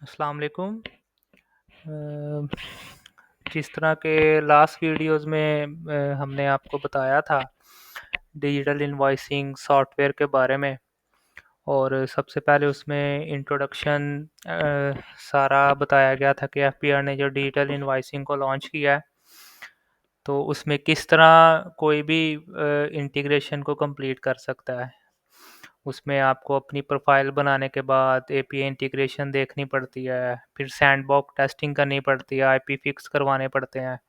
अस्सलाम वालेकुम। जिस तरह के लास्ट वीडियोस में हमने आपको बताया था डिजिटल इनवॉइसिंग सॉफ्टवेयर के बारे में, और सबसे पहले उसमें इंट्रोडक्शन सारा बताया गया था कि एफपीआर ने जो डिजिटल इनवॉइसिंग को लॉन्च किया है, तो उसमें किस तरह कोई भी इंटीग्रेशन को कंप्लीट कर सकता है। उसमें आपको अपनी प्रोफाइल बनाने के बाद एपीआई इंटीग्रेशन देखनी पड़ती है, फिर सैंडबॉक्स टेस्टिंग करनी पड़ती है, आईपी फिक्स करवाने पड़ते हैं।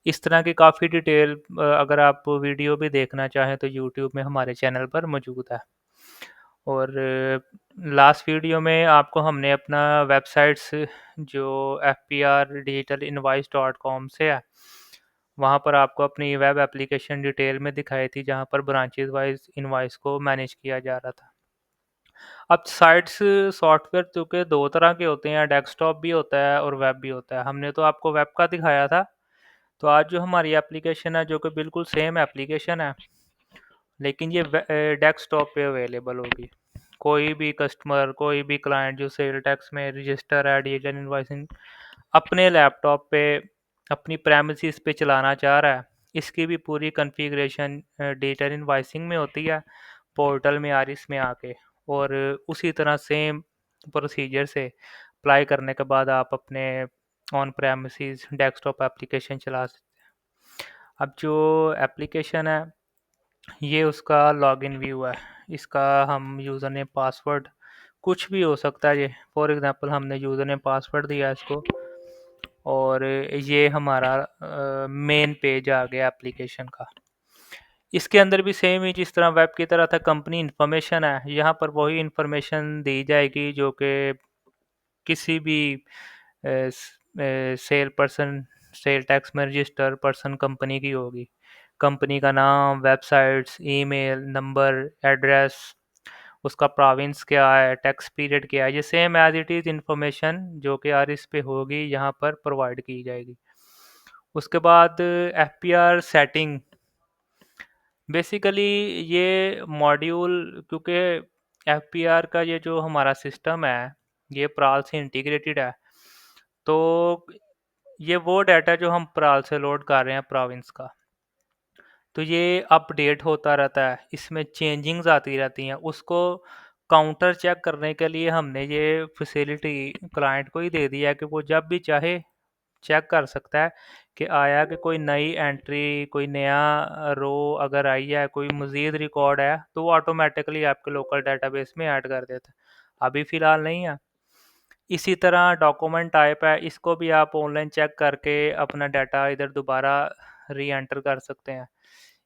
इस तरह की काफ़ी डिटेल अगर आप वीडियो भी देखना चाहें तो यूट्यूब में हमारे चैनल पर मौजूद है। और लास्ट वीडियो में आपको हमने अपना वेबसाइट्स जो fprdigitalinvoice.com से है, वहाँ पर आपको अपनी वेब एप्लीकेशन डिटेल में दिखाई थी, जहाँ पर ब्रांचेज वाइज इनवॉइस को मैनेज किया जा रहा था। अब साइट्स सॉफ्टवेयर चूँकि 2 तरह के होते हैं, डेस्कटॉप भी होता है और वेब भी होता है। हमने तो आपको वेब का दिखाया था, तो आज जो हमारी एप्लीकेशन है जो कि बिल्कुल सेम एप्लीकेशन है, लेकिन ये डेस्कटॉप पे अवेलेबल होगी। कोई भी कस्टमर, कोई भी क्लाइंट जो सेल टैक्स में रजिस्टर है, डिजिटल इनवॉइसिंग अपने लैपटॉप पे अपनी प्रेमिसेस पे चलाना चाह रहा है, इसकी भी पूरी कॉन्फ़िगरेशन डिजिटल इनवॉइसिंग में होती है, पोर्टल में आरिस में आके। और उसी तरह सेम प्रोसीजर से अप्लाई करने के बाद आप अपने ऑन प्रेमिसेस डेस्कटॉप एप्लीकेशन चला सकते हैं। अब जो एप्लीकेशन है, ये उसका लॉगिन व्यू है। इसका हम यूज़र नेम पासवर्ड कुछ भी हो सकता है। ये फॉर एग्जांपल हमने यूज़र नेम पासवर्ड दिया इसको, और ये हमारा मेन पेज आ गया एप्लीकेशन का। इसके अंदर भी सेम ही जिस तरह वेब की तरह था, कंपनी इन्फॉर्मेशन है, यहाँ पर वही इन्फॉर्मेशन दी जाएगी जो कि किसी भी सेल पर्सन, सेल टैक्स में रजिस्टर पर्सन कंपनी की होगी। कंपनी का नाम, वेबसाइट्स, ईमेल नंबर, एड्रेस, उसका प्रोविंस क्या है, टैक्स पीरियड क्या है, ये same as it is information जो कि आर इस पे होगी यहाँ पर प्रोवाइड की जाएगी। उसके बाद एफपीआर सेटिंग, बेसिकली ये मॉड्यूल, क्योंकि एफपीआर का ये जो हमारा सिस्टम है ये प्राल से इंटीग्रेटेड है, तो ये वो डाटा जो हम प्राल से लोड कर रहे हैं प्रोविंस का, तो ये अपडेट होता रहता है, इसमें चेंजिंग्स आती रहती हैं। उसको काउंटर चेक करने के लिए हमने ये फैसिलिटी क्लाइंट को ही दे दिया है कि वो जब भी चाहे चेक कर सकता है कि आया कि कोई नई एंट्री, कोई नया रो अगर आई है, कोई मज़ीद रिकॉर्ड है, तो वो ऑटोमेटिकली आपके लोकल डाटाबेस में ऐड कर देता है। अभी फ़िलहाल नहीं है। इसी तरह डॉक्यूमेंट टाइप है, इसको भी आप ऑनलाइन चेक करके अपना डाटा इधर दोबारा री एंटर कर सकते हैं।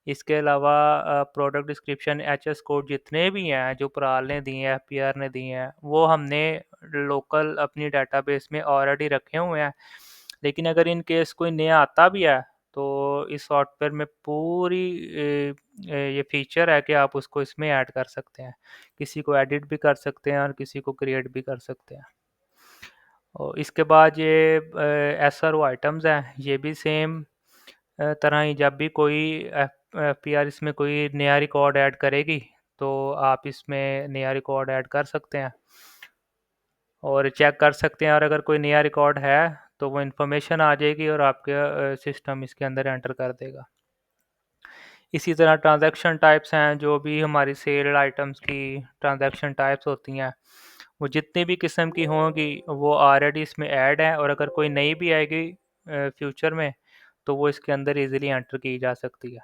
इसके अलावा प्रोडक्ट डिस्क्रिप्शन, एचएस कोड जितने भी हैं जो प्राल ने दिए हैं, एफपीआर ने दिए हैं, वो हमने लोकल अपनी डाटाबेस में ऑलरेडी रखे हुए हैं। लेकिन अगर इन केस कोई नया आता भी है, तो इस सॉफ्टवेयर में पूरी ये फीचर है कि आप उसको इसमें ऐड कर सकते हैं। किसी को एडिट भी कर सकते हैं और किसी को क्रिएट भी कर सकते हैं। और इसके बाद ये एसआरओ आइटम्स हैं, ये भी सेम तरह ही जब भी कोई एफपीआर इसमें कोई नया रिकॉर्ड ऐड करेगी, तो आप इसमें नया रिकॉर्ड ऐड कर सकते हैं और चेक कर सकते हैं। और अगर कोई नया रिकॉर्ड है तो वो इन्फॉर्मेशन आ जाएगी और आपके सिस्टम इसके अंदर एंटर कर देगा। इसी तरह ट्रांजैक्शन टाइप्स हैं, जो भी हमारी सेल आइटम्स की ट्रांजैक्शन टाइप्स होती हैं, वो जितनी भी किस्म की होंगी वो ऑलरेडी इसमें ऐड है, और अगर कोई नई भी आएगी फ्यूचर में, तो वो इसके अंदर इजीली एंटर की जा सकती है।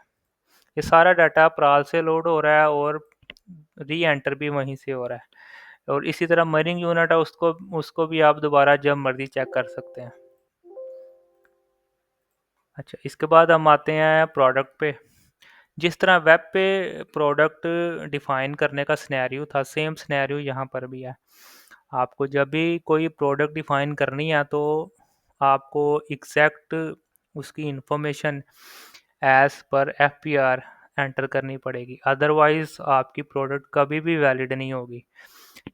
ये सारा डाटा प्राल से लोड हो रहा है और री एंटर भी वहीं से हो रहा है। और इसी तरह मरीन यूनिट है, उसको उसको भी आप दोबारा जब मर्जी चेक कर सकते हैं। अच्छा, इसके बाद हम आते हैं प्रोडक्ट पे। जिस तरह वेब पे प्रोडक्ट डिफाइन करने का सिनेरियो था, सेम सिनेरियो यहाँ पर भी है। आपको जब भी कोई प्रोडक्ट डिफाइन करनी है, तो आपको एग्जैक्ट उसकी information as per FPR enter करनी पड़ेगी, अदरवाइज आपकी प्रोडक्ट कभी भी वैलिड नहीं होगी।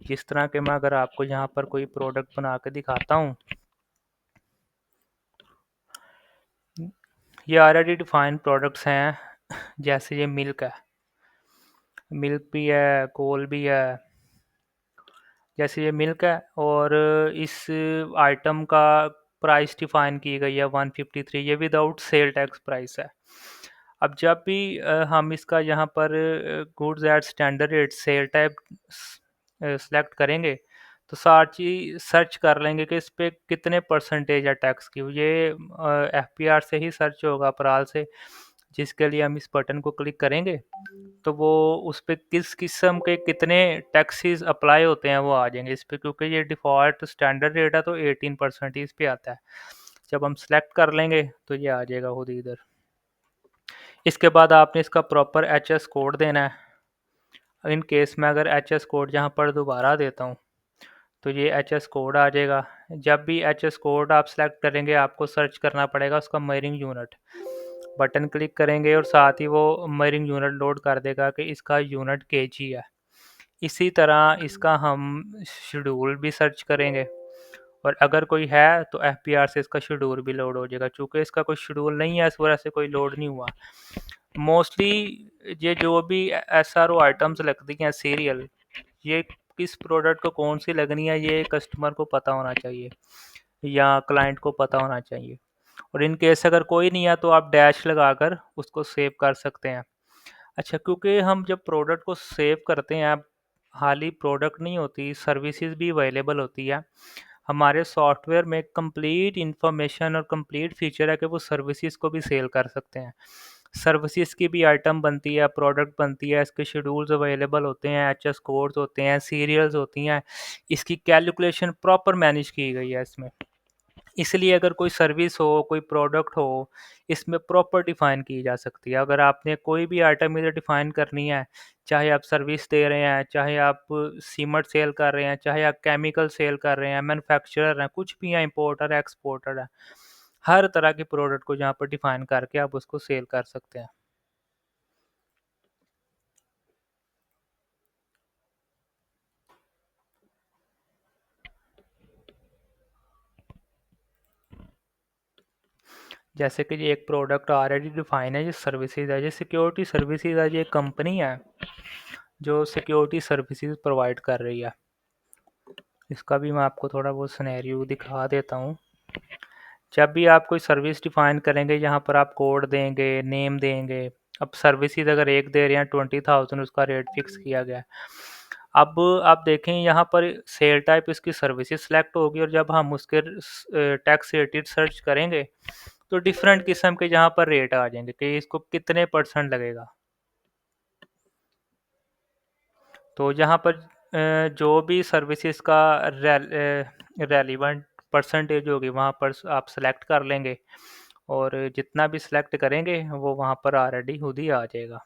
जिस तरह के मैं अगर आपको यहाँ पर कोई प्रोडक्ट बना के दिखाता हूँ, ये ऑलरेडी डिफाइंड प्रोडक्ट्स हैं। जैसे ये मिल्क है, मिल्क भी है, कोल भी है। जैसे ये मिल्क है और इस आइटम का प्राइस डिफाइन की गई है 153, ये विदाउट सेल टैक्स प्राइस है। अब जब भी हम इसका यहाँ पर goods at standard rate sale type select करेंगे तो साथ ही सर्च कर लेंगे कि इस पे कितने परसेंटेज है टैक्स की। ये एफपीआर से ही सर्च होगा, अपराल से, जिसके लिए हम इस बटन को क्लिक करेंगे तो वो उस पे किस किस्म के कितने टैक्सेस अप्लाई होते हैं वो आ जाएंगे इस पे, क्योंकि ये डिफ़ॉल्ट स्टैंडर्ड रेट है तो 18% इस पे आता है। जब हम सेलेक्ट कर लेंगे तो ये आ जाएगा खुद इधर। इसके बाद आपने इसका प्रॉपर एच एस कोड देना है। इन केस में अगर एच एस कोड यहाँ पर दोबारा देता हूँ तो ये एच एस कोड आ जाएगा। जब भी एच एस कोड आप सेलेक्ट करेंगे आपको सर्च करना पड़ेगा उसका मयरिंग यूनिट। बटन क्लिक करेंगे और साथ ही वो मयरिंग यूनिट लोड कर देगा कि इसका यूनिट केजी है। इसी तरह इसका हम शेड्यूल भी सर्च करेंगे और अगर कोई है तो एफपीआर से इसका शेड्यूल भी लोड हो जाएगा। चूँकि इसका कोई शेड्यूल नहीं है इस वजह से कोई लोड नहीं हुआ। मोस्टली ये जो भी एसआरओ आइटम्स लगती हैं सीरियल, ये किस प्रोडक्ट को कौन सी लगनी है ये कस्टमर को पता होना चाहिए या क्लाइंट को पता होना चाहिए। और इन केस अगर कोई नहीं है तो आप डैश लगाकर उसको सेव कर सकते हैं। अच्छा, क्योंकि हम जब प्रोडक्ट को सेव करते हैं खाली प्रोडक्ट नहीं होती, सर्विसेज भी अवेलेबल होती है। हमारे सॉफ्टवेयर में कंप्लीट इंफॉर्मेशन और कंप्लीट फीचर है कि वो सर्विसेज को भी सेल कर सकते हैं। सर्विसेज की भी आइटम बनती है, प्रोडक्ट बनती है, इसके शेड्यूल्स अवेलेबल होते हैं, एचएस कोड्स होते हैं, सीरियल्स होती हैं, इसकी कैलकुलेशन प्रॉपर मैनेज की गई है इसमें। इसलिए अगर कोई सर्विस हो, कोई प्रोडक्ट हो, इसमें प्रॉपर डिफाइन की जा सकती है। अगर आपने कोई भी आइटम इधर डिफाइन करनी है, चाहे आप सर्विस दे रहे हैं, चाहे आप सीमेंट सेल कर रहे हैं, चाहे आप केमिकल सेल कर रहे हैं, मैन्युफैक्चरर हैं, कुछ भी हैं, इंपोर्टर है, एक्सपोर्टर है, हर तरह के प्रोडक्ट को यहाँ पर डिफाइन करके आप उसको सेल कर सकते हैं। जैसे कि ये एक प्रोडक्ट ऑलरेडी डिफाइन है, ये सर्विसेज है, ये सिक्योरिटी सर्विसेज है, ये कंपनी है जो सिक्योरिटी सर्विसेज प्रोवाइड कर रही है। इसका भी मैं आपको थोड़ा बहुत सिनेरियो दिखा देता हूँ। जब भी आप कोई सर्विस डिफाइन करेंगे यहाँ पर आप कोड देंगे, नेम देंगे। अब सर्विसेज अगर एक दे रहे हैं 20,000 उसका रेट फिक्स किया गया है। अब आप देखें यहाँ पर सेल टाइप इसकी सर्विसेज सेलेक्ट होगी और जब हम उसके टैक्स रेटेड सर्च करेंगे तो डिफरेंट किस्म के यहाँ पर रेट आ जाएंगे कि इसको कितने परसेंट लगेगा। तो यहाँ पर जो भी सर्विसेज का रेलिवेंट परसेंटेज होगी वहाँ पर आप सेलेक्ट कर लेंगे और जितना भी सिलेक्ट करेंगे वो वहाँ पर ऑलरेडी खुद ही आ जाएगा।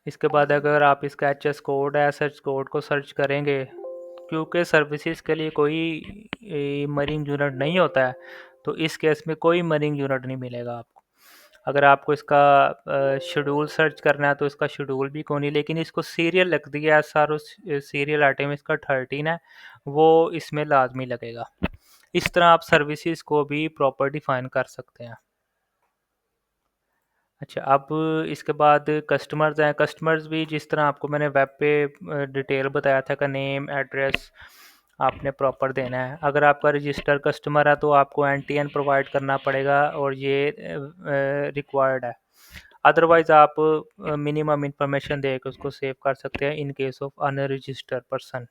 इसके बाद अगर आप इसका एच एस कोड है, एस कोड को सर्च करेंगे, क्योंकि सर्विसेज के लिए कोई मरीन यूनिट नहीं होता है तो इस केस में कोई मरीन यूनिट नहीं मिलेगा आपको। अगर आपको इसका शेड्यूल सर्च करना है तो इसका शेड्यूल भी कौन ही, लेकिन इसको सीरियल लगती है, S R O serial item इसका 13 है, वो इसमें लाजमी लगेगा। इस तरह आप सर्विसेज को भी प्रॉपर डिफाइन कर सकते हैं। अच्छा, अब इसके बाद कस्टमर्स हैं। कस्टमर्स भी जिस तरह आपको मैंने वेब पे डिटेल बताया था का नेम एड्रेस आपने प्रॉपर देना है। अगर आपका रजिस्टर कस्टमर है तो आपको एनटीएन प्रोवाइड करना पड़ेगा और ये रिक्वायर्ड है। अदरवाइज़ आप मिनिमम इंफॉर्मेशन दे के उसको सेव कर सकते हैं in case of unregistered person.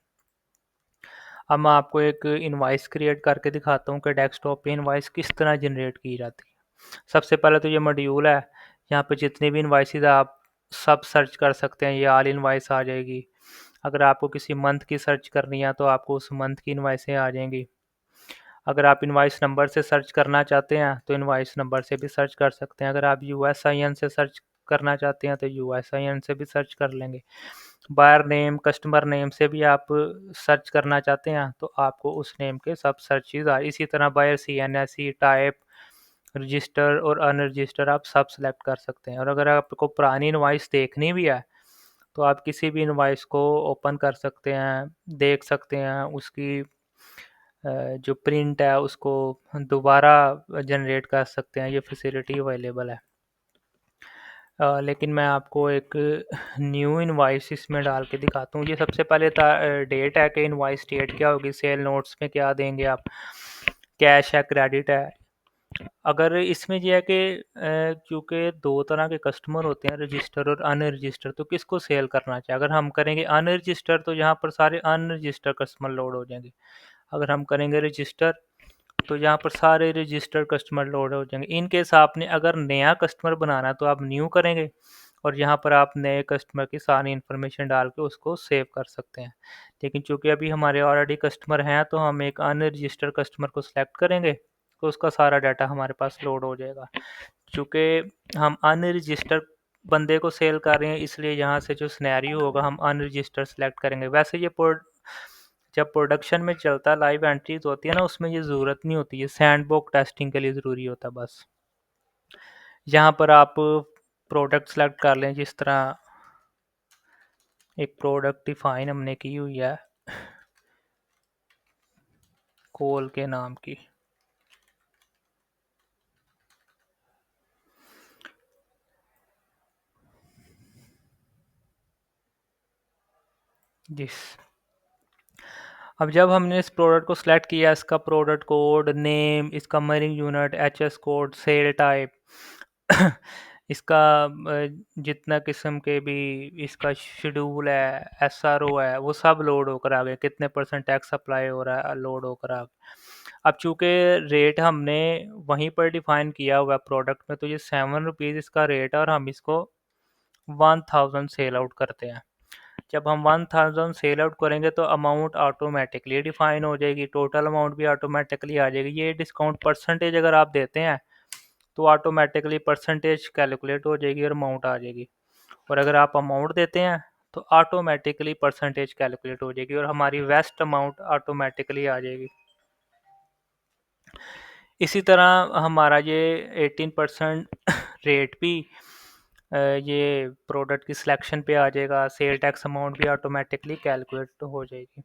अब मैं आपको एक इनवाइस क्रिएट करके दिखाता हूँ कि डेस्कटॉप पे इनवाइस किस तरह जनरेट की जाती है। सबसे पहले तो ये मॉड्यूल है, यहाँ पे जितनी भी इनवाइसेस आप सब सर्च कर सकते हैं, ये ऑल इनवाइस आ जाएगी। अगर आपको किसी मंथ की सर्च करनी है तो आपको उस मंथ की इनवाइसें आ जाएंगी। अगर आप इनवाइस नंबर से सर्च करना चाहते हैं तो इनवाइस नंबर से भी सर्च कर सकते हैं। अगर आप यूएसआईएन से सर्च करना चाहते हैं तो यूएसआईएन से भी सर्च कर लेंगे। बायर नेम, कस्टमर नेम से भी आप सर्च करना चाहते हैं तो आपको उस नेम के सब सर्चेज आ। इसी तरह बायर सीएनएसई, टाइप, रजिस्टर और अनरजिस्टर आप सब सेलेक्ट कर सकते हैं। और अगर आपको पुरानी इनवाइस देखनी भी है तो आप किसी भी इनवाइस को ओपन कर सकते हैं, देख सकते हैं, उसकी जो प्रिंट है उसको दोबारा जनरेट कर सकते हैं। ये फैसिलिटी अवेलेबल है। लेकिन मैं आपको एक न्यू इनवॉइस इसमें डाल के दिखाता हूँ। ये सबसे पहले डेट है कि इनवॉइस डेट क्या होगी, सेल नोट्स में क्या देंगे आप, कैश है क्रेडिट है। अगर इसमें ये है कि क्योंकि दो तरह के कस्टमर होते हैं, रजिस्टर और अनरजिस्टर, तो किसको सेल करना चाहिए। अगर हम करेंगे अनरजिस्टर तो यहाँ पर सारे अनरजिस्टर कस्टमर लोड हो जाएंगे। अगर हम करेंगे रजिस्टर तो यहाँ पर सारे रजिस्टर्ड कस्टमर लोड हो जाएंगे। इन केस आपने अगर नया कस्टमर बनाना है तो आप न्यू करेंगे और यहाँ पर आप नए कस्टमर की सारी इन्फॉर्मेशन डाल के उसको सेव कर सकते हैं। लेकिन चूंकि अभी हमारे ऑलरेडी कस्टमर हैं तो हम एक अनरजिस्टर्ड कस्टमर को सिलेक्ट करेंगे तो उसका सारा डाटा हमारे पास लोड हो जाएगा। चूंकि हम अनरजिस्टर्ड बंदे को सेल कर रहे हैं इसलिए यहाँ से जो सिनेरियो होगा हम अनरजिस्टर्ड सेलेक्ट करेंगे। वैसे ये जब प्रोडक्शन में चलता है, लाइव एंट्रीज होती है ना, उसमें ये ज़रूरत नहीं होती है, सैंडबॉक्स टेस्टिंग के लिए ज़रूरी होता है बस। यहाँ पर आप प्रोडक्ट सेलेक्ट कर लें, जिस तरह एक प्रोडक्ट डिफाइन हमने की हुई है कोल के नाम की। जिस अब जब हमने इस प्रोडक्ट को सिलेक्ट किया, इसका प्रोडक्ट कोड, नेम, इसका मरिंग unit, HS code, sale type इसका जितना किस्म के भी इसका शेड्यूल है, एसआरओ है, वो सब लोड होकर आ गए। कितने परसेंट टैक्स अप्लाई हो रहा है, लोड होकर आ गए। अब चूंकि रेट हमने वहीं पर डिफाइन किया हुआ है प्रोडक्ट में, तो ये ₹7 इसका रेट है और हम इसको 1000 सेल आउट करते हैं। जब हम 1000 सेल आउट करेंगे तो अमाउंट ऑटोमेटिकली डिफाइन हो जाएगी, टोटल अमाउंट भी ऑटोमेटिकली आ जाएगी। ये डिस्काउंट परसेंटेज अगर आप देते हैं तो ऑटोमेटिकली परसेंटेज कैलकुलेट हो जाएगी और अमाउंट आ जाएगी, और अगर आप अमाउंट देते हैं तो ऑटोमेटिकली परसेंटेज कैलकुलेट हो जाएगी और हमारी वेस्ट अमाउंट ऑटोमेटिकली आ जाएगी। इसी तरह हमारा ये 18% रेट भी ये प्रोडक्ट की सिलेक्शन पे आ जाएगा। सेल टैक्स अमाउंट भी ऑटोमेटिकली कैलकुलेट हो जाएगी।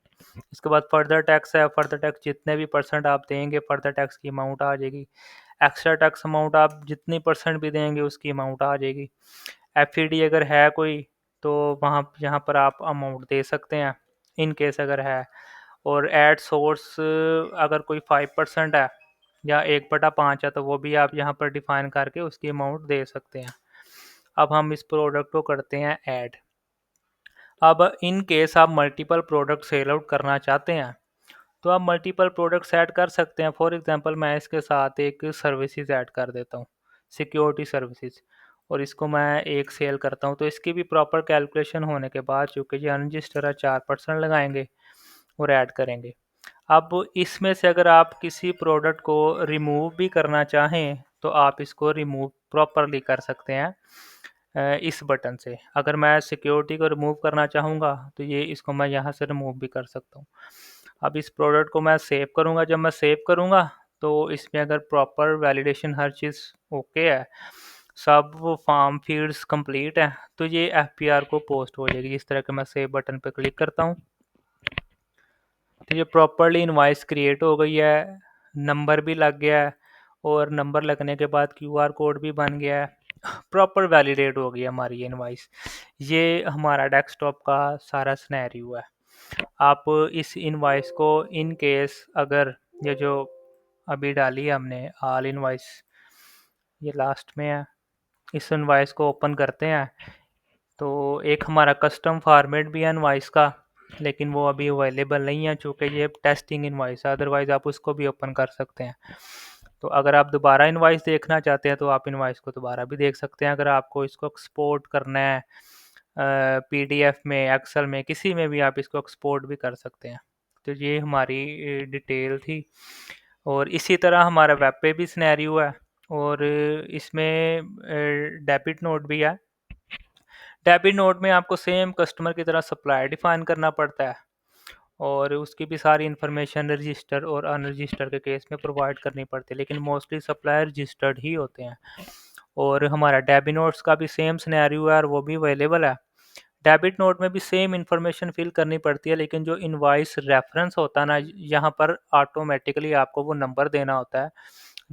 इसके बाद फर्दर टैक्स है, फर्दर टैक्स जितने भी परसेंट आप देंगे फर्दर टैक्स की अमाउंट आ जाएगी। एक्स्ट्रा टैक्स अमाउंट आप जितनी परसेंट भी देंगे उसकी अमाउंट आ जाएगी। एफईडी अगर है कोई तो वहाँ यहाँ पर आप अमाउंट दे सकते हैं इन केस अगर है। और एड सोर्स अगर कोई 5% है या 1/5 है तो वो भी आप यहाँ पर डिफाइन करके उसकी अमाउंट दे सकते हैं। अब हम इस प्रोडक्ट को करते हैं ऐड। अब इन केस आप मल्टीपल प्रोडक्ट सेल आउट करना चाहते हैं तो आप मल्टीपल प्रोडक्ट्स ऐड कर सकते हैं। फॉर एग्जांपल मैं इसके साथ एक सर्विसेज ऐड कर देता हूँ, सिक्योरिटी सर्विसेज, और इसको मैं एक सेल करता हूँ। तो इसकी भी प्रॉपर कैलकुलेशन होने के बाद चूँकि ये अनरजिस्टर्ड है 4% लगाएंगे और ऐड करेंगे। अब इसमें से अगर आप किसी प्रोडक्ट को रिमूव भी करना चाहें तो आप इसको रिमूव प्रॉपरली कर सकते हैं इस बटन से। अगर मैं सिक्योरिटी को रिमूव करना चाहूँगा तो ये इसको मैं यहाँ से रिमूव भी कर सकता हूँ। अब इस प्रोडक्ट को मैं सेव करूँगा। जब मैं सेव करूँगा तो इसमें अगर प्रॉपर वैलिडेशन हर चीज़ ओके है, सब फॉर्म फील्ड्स कंप्लीट है, तो ये एफपीआर को पोस्ट हो जाएगी। इस तरह के मैं सेव बटन पर क्लिक करता हूँ तो ये प्रॉपरली इनवॉइस क्रिएट हो गई है, नंबर भी लग गया है और नंबर लगने के बाद क्यूआर कोड भी बन गया है, प्रॉपर वैलिडेट हो गई हमारी ये इनवॉइस। ये हमारा डेस्कटॉप का सारा सिनेरियो है। आप इस इनवॉइस को इन केस अगर ये जो अभी डाली है हमने ऑल इनवॉइस, ये लास्ट में है, इस इनवॉइस को ओपन करते हैं तो एक हमारा कस्टम फॉर्मेट भी है इनवॉइस का, लेकिन वो अभी अवेलेबल नहीं है चूँकि ये टेस्टिंग इनवॉइस है। अदरवाइज़ आप उसको भी ओपन कर सकते हैं। तो अगर आप दोबारा इनवॉइस देखना चाहते हैं तो आप इनवॉइस को दोबारा भी देख सकते हैं। अगर आपको इसको एक्सपोर्ट करना है पीडीएफ में, एक्सेल में, किसी में भी आप इसको एक्सपोर्ट भी कर सकते हैं। तो ये हमारी डिटेल थी और इसी तरह हमारा वेब पे भी सिनेरियो है और इसमें डेबिट नोट भी है। डेबिट नोट में आपको सेम कस्टमर की तरह सप्लाई डिफाइन करना पड़ता है और उसकी भी सारी इन्फॉर्मेशन रजिस्टर और अनरजिस्टर के केस में प्रोवाइड करनी पड़ती है, लेकिन मोस्टली सप्लायर रजिस्टर्ड ही होते हैं। और हमारा डेबिट नोट्स का भी सेम सिनेरियो है और वो भी अवेलेबल है। डेबिट नोट में भी सेम इन्फॉर्मेशन फिल करनी पड़ती है, लेकिन जो इनवॉइस रेफरेंस होता है ना, यहाँ पर ऑटोमेटिकली आपको वो नंबर देना होता है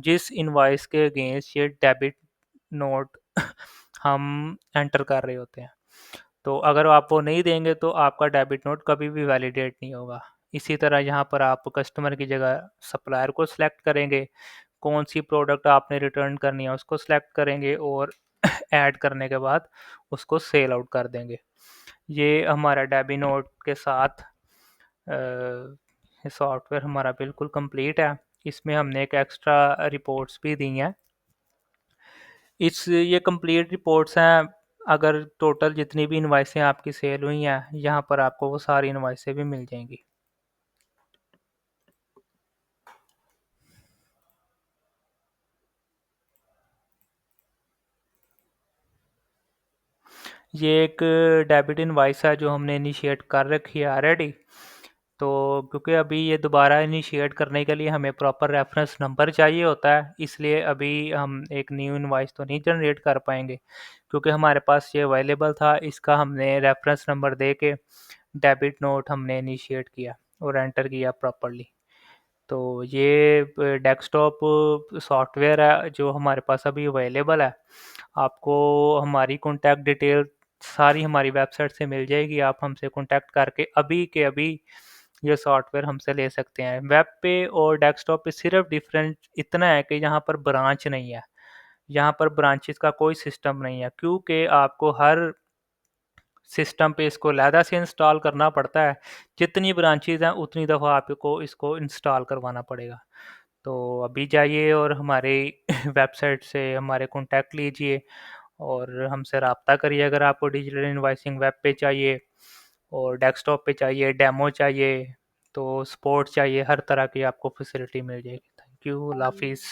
जिस इनवॉइस के अगेंस्ट ये डेबिट नोट हम एंटर कर रहे होते हैं। तो अगर आप वो नहीं देंगे तो आपका डेबिट नोट कभी भी वैलिडेट नहीं होगा। इसी तरह यहाँ पर आप कस्टमर की जगह सप्लायर को सिलेक्ट करेंगे, कौन सी प्रोडक्ट आपने रिटर्न करनी है उसको सिलेक्ट करेंगे और ऐड करने के बाद उसको सेल आउट कर देंगे। ये हमारा डेबी नोट के साथ सॉफ्टवेयर हमारा बिल्कुल कंप्लीट है। इसमें हमने एक एक्स्ट्रा रिपोर्ट्स भी दी हैं। ये कंप्लीट रिपोर्ट्स हैं। अगर टोटल जितनी भी इनवाइसें आपकी सेल हुई हैं यहाँ पर आपको वो सारी इनवाइसें भी मिल जाएंगी। ये एक डेबिट इनवाइस है जो हमने इनिशिएट कर रखी है ऑलरेडी। तो क्योंकि अभी ये दोबारा इनिशिएट करने के लिए हमें प्रॉपर रेफरेंस नंबर चाहिए होता है, इसलिए अभी हम एक न्यू इनवाइस तो नहीं जनरेट कर पाएंगे। क्योंकि हमारे पास ये अवेलेबल था, इसका हमने रेफरेंस नंबर दे के डेबिट नोट हमने इनिशिएट किया और एंटर किया प्रॉपरली। तो ये डेस्कटॉप सॉफ्टवेयर है जो हमारे पास अभी अवेलेबल है। आपको हमारी कॉन्टैक्ट डिटेल सारी हमारी वेबसाइट से मिल जाएगी। आप हमसे कॉन्टैक्ट करके अभी के अभी ये सॉफ्टवेयर हमसे ले सकते हैं। वेब पे और डेस्कटॉप पे सिर्फ डिफरेंट इतना है कि यहाँ पर ब्रांच नहीं है। यहाँ पर ब्रांचेस का कोई सिस्टम नहीं है, क्योंकि आपको हर सिस्टम पे इसको अलहदा से इंस्टॉल करना पड़ता है। जितनी ब्रांचेज हैं उतनी दफ़ा आपको इसको इंस्टॉल करवाना पड़ेगा। तो अभी जाइए और हमारे वेबसाइट से हमारे कॉन्टैक्ट लीजिए और हमसे रब्ता करिए अगर आपको डिजिटल इनवॉइसिंग वेब पे चाहिए और डेस्कटॉप पे चाहिए, डेमो चाहिए, तो सपोर्ट चाहिए, हर तरह की आपको फैसिलिटी मिल जाएगी। थैंक यू, अल्लाह हाफिज़।